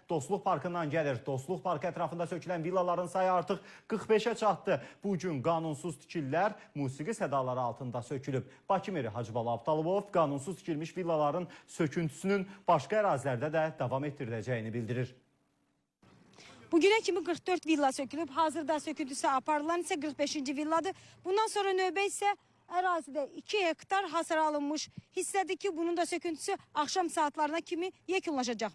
Dostluq Parkından gəlir. Dostluq Parkı ətrafında sökülən villaların sayı artıq 45-ə çatdı. Bu gün qanunsuz tikililər musiqi sədaları altında sökülüb. Bakı meri Hacıbala Abdalov qanunsuz tikilmiş villaların söküntüsünün başqa ərazilərdə də davam etdiriləcəyini bildirir. Bugüne kimi 44 villa sökülüb, hazırda söküntüsü aparılan ise 45. villadır. Bundan sonra növbə isə ərazidə 2 hektar hasar alınmış. Hissədir ki, bunun da söküntüsü akşam saatlarına kimi yekunlaşacaq.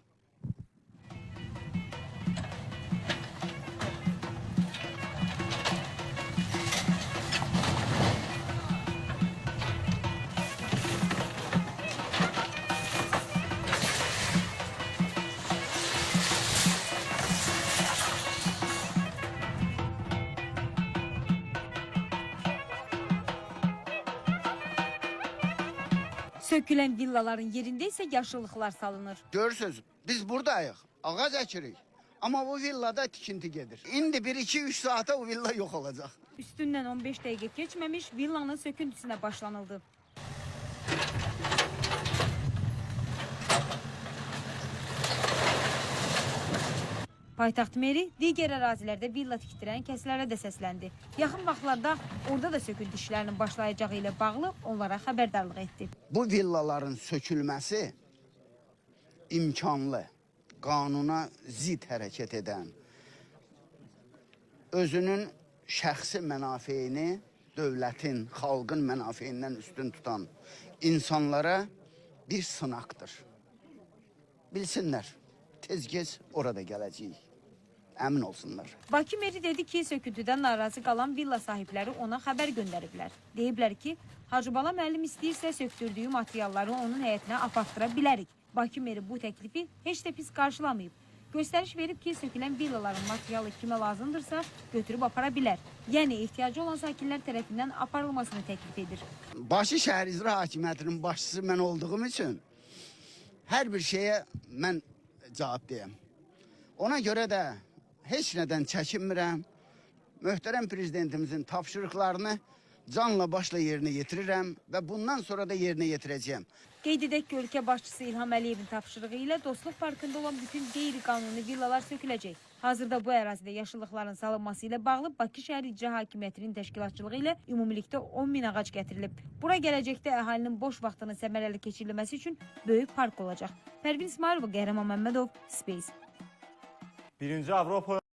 Sökülen villaların yerində isə yaşıllıqlar salınır. Görürsünüz, biz buradayıq, ağac əkirik. Amma bu villada tikinti gedir. İndi 1-2-3 saate o villa yox olacaq. Üstündən 15 dəqiqə keçməmiş villanın söküntüsünə başlanıldı. Paytaxt meri digər ərazilərdə villa tikdirən kəslərə də səsləndi. Yaxın vaxtlarda orada da söküntü işlərinin başlayacağı ilə bağlı onlara xəbərdarlıq etdi. Bu villaların sökülməsi imkanlı, qanuna zid hərəkət edən, özünün şəxsi mənafeyini dövlətin, xalqın mənafeyindən üstün tutan insanlara bir sınaqdır. Bilsinlər, tez-gec orada gələcəyik. Əmin olsunlar. Bakı meri dedi ki, söküntüdən narazı qalan villa sahibləri ona xəbər göndəriblər. Deyiblər ki, Hacıbala müəllim istəyirsə söktürdüyü materialları onun həyətinə apartıra bilərik. Bakı meri bu təklifi heç də pis qarşılamayıb. Göstəriş verib ki, sökülən villaların materialı kimə lazımdırsa götürüb apara bilər. Yəni ehtiyacı olan sakinlər tərəfindən aparılmasını təklif edir. Bakı şəhər icra hakimiyyətinin başçısı mən olduğum üçün hər bir şeyə mən cavab deyəm. Ona görə də heç nədən çəkinmirəm. Möhtərəm prezidentimizin tapşırıqlarını canla başla yerinə yetirirəm və bundan sonra da yerinə yetirəcəyəm. Qeyd edək ki, ölkə başçısı İlham Əliyevin tapşırığı ilə Dostluq Parkında olan bütün qeyri-qanuni villalar söküləcək. Hazırda bu ərazidə yaşıllıqların salınması ilə bağlı Bakı şəhər icra hakimiyyətinin təşkilatçılığı ilə ümumilikdə 10.000 ağac gətirilib. Bura gələcəkdə əhalinin boş vaxtının səmərəli keçirilməsi üçün böyük park olacaq. Pərvin İsmailova, Qəhrəman Məmmədov, Space. 1-ci Avropa